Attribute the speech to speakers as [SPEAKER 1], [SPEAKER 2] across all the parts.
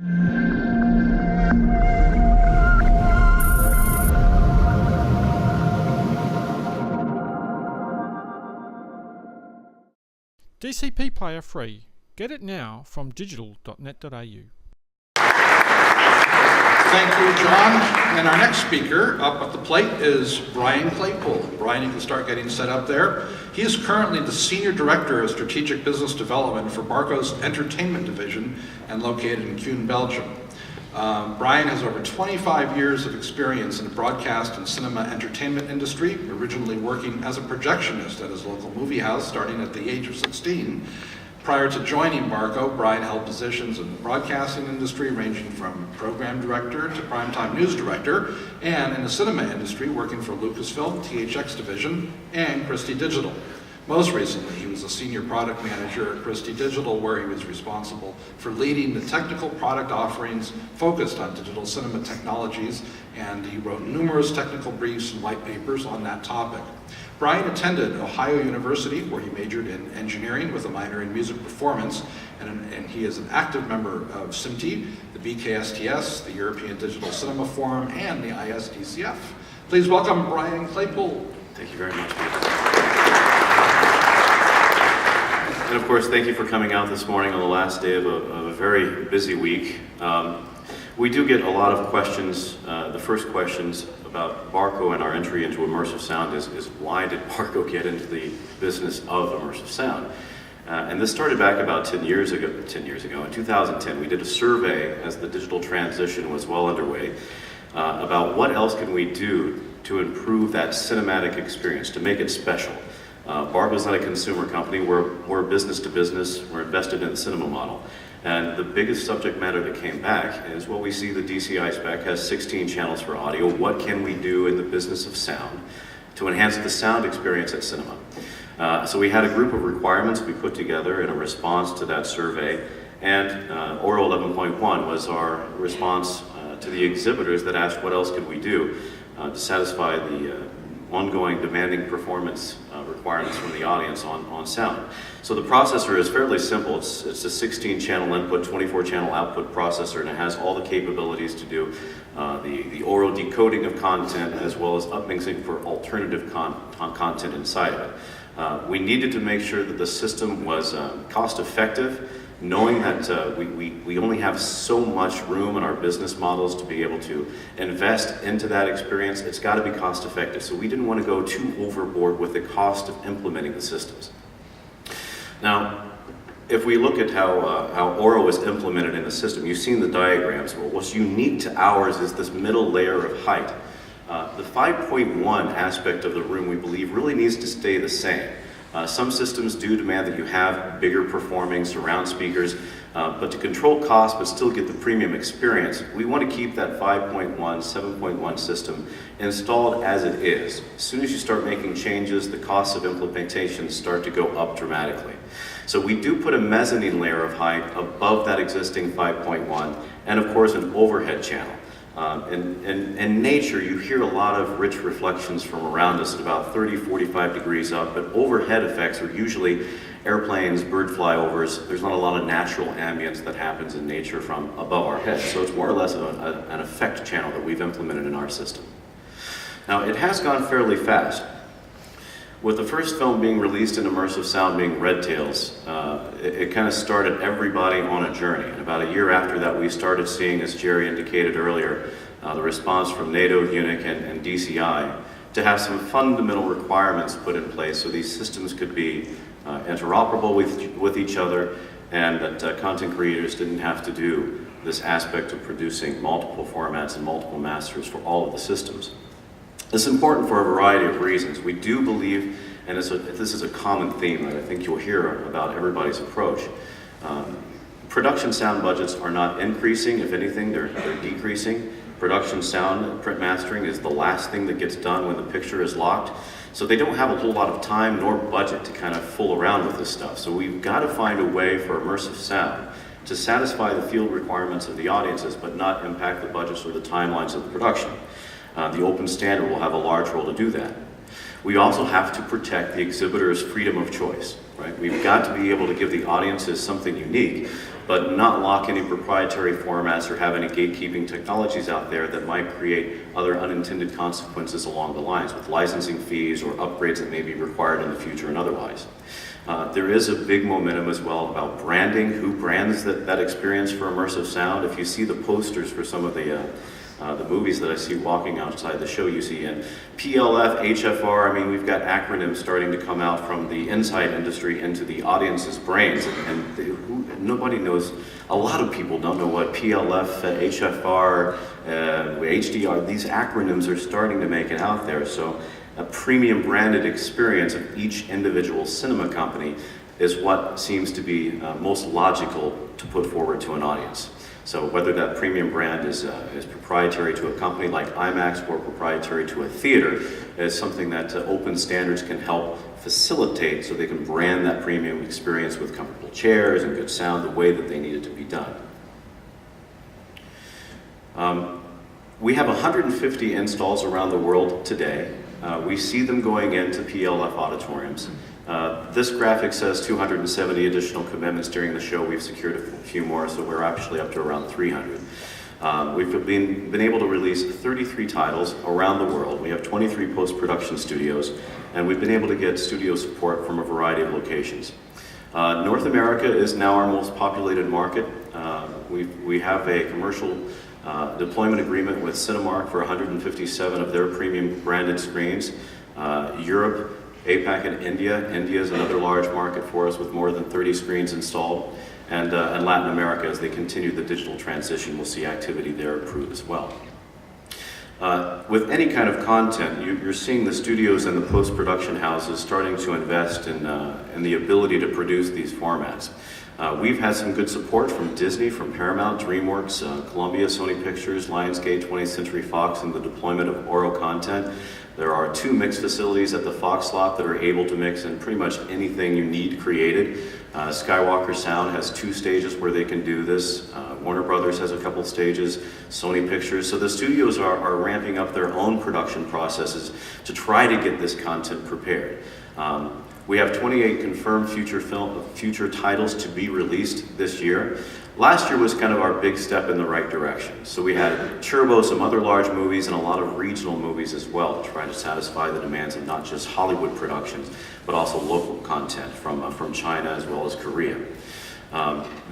[SPEAKER 1] DCP Player free. Get it now from digital.net.au.
[SPEAKER 2] Thank you, John. And our next speaker up at the plate is Brian Claypool. Brian, you can start getting set up there. He is currently the Senior Director of Strategic Business Development for Barco's Entertainment Division and located in Kuhn, Belgium. Brian has over 25 years of experience in the broadcast and cinema entertainment industry, originally working as a projectionist at his local movie house starting at the age of 16. Prior to joining Barco, Brian held positions in the broadcasting industry ranging from program director to primetime news director, and in the cinema industry working for Lucasfilm, THX Division, and Christie Digital. Most recently, he was a senior product manager at Christie Digital, where he was responsible for leading the technical product offerings focused on digital cinema technologies, and he wrote numerous technical briefs and white papers on that topic. Brian attended Ohio University, where he majored in engineering with a minor in music performance, and he is an active member of SMPTE, the BKSTS, the European Digital Cinema Forum, and the ISDCF. Please welcome Brian Claypool.
[SPEAKER 3] Thank you very much, Peter. And of course, thank you for coming out this morning on the last day of a very busy week. We do get a lot of questions. The first questions about Barco and our entry into immersive sound is why did Barco get into the business of immersive sound? And this started back about 10 years ago. In 2010, we did a survey as the digital transition was well underway about what else can we do to improve that cinematic experience, to make it special. Barco's not a consumer company, we're business to business, we're invested in the cinema model. And the biggest subject matter that came back is, well, we see the DCI spec has 16 channels for audio. What can we do in the business of sound to enhance the sound experience at cinema? So we had a group of requirements we put together in a response to that survey, and Oral 11.1 was our response to the exhibitors that asked what else could we do to satisfy the ongoing demanding performance requirements from the audience on sound. So the processor is fairly simple. It's a 16-channel input, 24-channel output processor, and it has all the capabilities to do the oral decoding of content as well as upmixing for alternative content inside of it. We needed to make sure that the system was cost-effective, knowing that we only have so much room in our business models to be able to invest into that experience. It's got to be cost effective. So we didn't want to go too overboard with the cost of implementing the systems. Now, if we look at how Oro is implemented in the system, you've seen the diagrams. Well, what's unique to ours is this middle layer of height. The 5.1 aspect of the room, we believe, really needs to stay the same. Some systems do demand that you have bigger performing surround speakers, but to control cost but still get the premium experience, we want to keep that 5.1, 7.1 system installed as it is. As soon as you start making changes, the costs of implementation start to go up dramatically. So we do put a mezzanine layer of height above that existing 5.1, and of course an overhead channel. In nature, you hear a lot of rich reflections from around us at about 30, 45 degrees up, but overhead effects are usually airplanes, bird flyovers. There's not a lot of natural ambience that happens in nature from above our heads, so it's more or less an effect channel that we've implemented in our system. Now, it has gone fairly fast. With the first film being released in immersive sound being Red Tails, it kind of started everybody on a journey. And about a year after that, we started seeing, as Jerry indicated earlier, the response from NATO, UNIC, and DCI to have some fundamental requirements put in place so these systems could be interoperable with each other, and that content creators didn't have to do this aspect of producing multiple formats and multiple masters for all of the systems. This is important for a variety of reasons. We do believe, and this is a common theme that I think you'll hear about everybody's approach, production sound budgets are not increasing. If anything, they're decreasing. Production sound, print mastering is the last thing that gets done when the picture is locked. So they don't have a whole lot of time nor budget to kind of fool around with this stuff. So we've got to find a way for immersive sound to satisfy the field requirements of the audiences, but not impact the budgets or the timelines of the production. The open standard will have a large role to do that. We also have to protect the exhibitor's freedom of choice, right? We've got to be able to give the audiences something unique, but not lock any proprietary formats or have any gatekeeping technologies out there that might create other unintended consequences along the lines with licensing fees or upgrades that may be required in the future and otherwise. There is a big momentum as well about branding, who brands that experience for immersive sound. If you see the posters for some of the movies that I see walking outside the show, you see in PLF, HFR, I mean, we've got acronyms starting to come out from the inside industry into the audience's brains, nobody knows, a lot of people don't know what PLF, HFR, HDR, these acronyms are starting to make it out there. So a premium branded experience of each individual cinema company is what seems to be most logical to put forward to an audience. So whether that premium brand is proprietary to a company like IMAX or proprietary to a theater is something that open standards can help facilitate so they can brand that premium experience with comfortable chairs and good sound the way that they need it to be done. We have 150 installs around the world today. We see them going into PLF auditoriums. This graphic says 270 additional commitments during the show. We've secured a few more, so we're actually up to around 300. We've been able to release 33 titles around the world. We have 23 post-production studios, and we've been able to get studio support from a variety of locations. North America is now our most populated market. We have a commercial deployment agreement with Cinemark for 157 of their premium branded screens. Europe, APAC, and India. India is another large market for us with more than 30 screens installed. And Latin America, as they continue the digital transition, we'll see activity there improve as well. With any kind of content, you're seeing the studios and the post-production houses starting to invest in the ability to produce these formats. We've had some good support from Disney, from Paramount, DreamWorks, Columbia, Sony Pictures, Lionsgate, 20th Century Fox, and the deployment of Oro content. There are 2 mix facilities at the Fox lot that are able to mix in pretty much anything you need created. Skywalker Sound has 2 stages where they can do this. Warner Brothers has a couple stages, Sony Pictures. So the studios are ramping up their own production processes to try to get this content prepared. We have 28 confirmed future titles to be released this year. Last year was kind of our big step in the right direction. So we had Turbo, some other large movies, and a lot of regional movies as well to try to satisfy the demands of not just Hollywood productions, but also local content from China as well as Korea.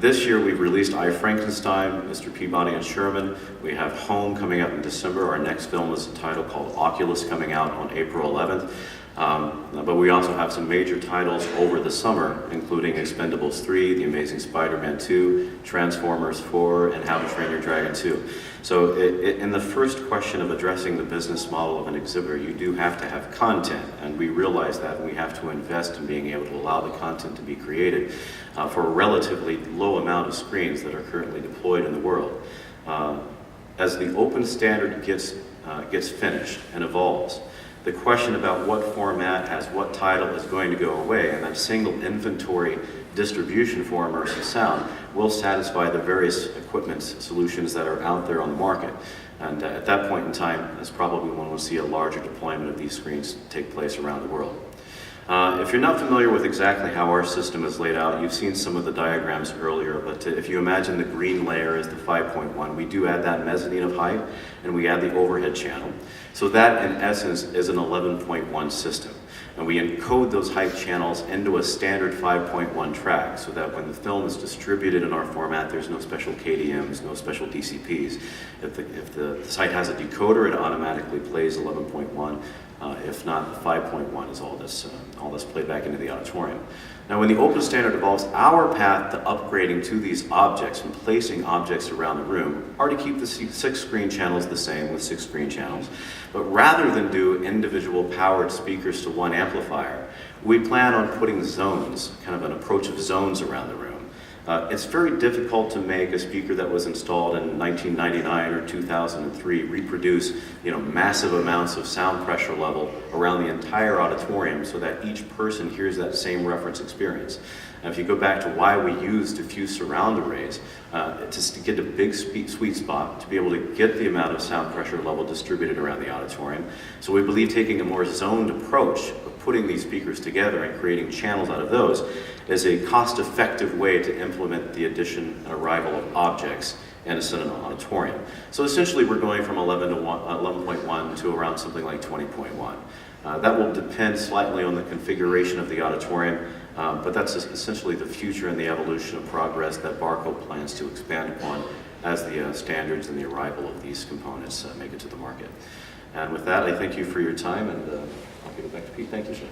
[SPEAKER 3] This year we've released I, Frankenstein, Mr. Peabody and Sherman. We have Home coming out in December. Our next film is a title called Oculus coming out on April 11th. But we also have some major titles over the summer, including Expendables 3, The Amazing Spider-Man 2, Transformers 4, and How to Train Your Dragon 2. So in the first question of addressing the business model of an exhibitor, you do have to have content, and we realize that, and we have to invest in being able to allow the content to be created for a relatively low amount of screens that are currently deployed in the world. As the open standard gets finished and evolves, the question about what format has what title is going to go away, and that single inventory distribution for immersive sound will satisfy the various equipment solutions that are out there on the market. And at that point in time, that's probably when we'll see a larger deployment of these screens take place around the world. If you're not familiar with exactly how our system is laid out, you've seen some of the diagrams earlier, but if you imagine the green layer is the 5.1, we do add that mezzanine of height, and we add the overhead channel. So that, in essence, is an 11.1 system. And we encode those height channels into a standard 5.1 track so that when the film is distributed in our format, there's no special KDMs, no special DCPs. If the site has a decoder, it automatically plays 11.1. If not, 5.1 is all that's played back into the auditorium. Now, when the open standard evolves, our path to upgrading to these objects and placing objects around the room are to keep the 6 screen channels the same with 6 screen channels. But rather than do individual powered speakers to one amplifier, we plan on putting zones, kind of an approach of zones around the room. It's very difficult to make a speaker that was installed in 1999 or 2003 reproduce, massive amounts of sound pressure level around the entire auditorium so that each person hears that same reference experience. And if you go back to why we use diffuse surround arrays, it's to get a big sweet spot, to be able to get the amount of sound pressure level distributed around the auditorium. So we believe taking a more zoned approach of putting these speakers together and creating channels out of those is a cost-effective way to implement the addition and arrival of objects in a cinema auditorium. So essentially we're going from 11.1 to around something like 20.1. That will depend slightly on the configuration of the auditorium, but that's essentially the future and the evolution of progress that Barco plans to expand upon as the standards and the arrival of these components make it to the market. And with that, I thank you for your time, and I'll give it back to Pete. Thank you, sir.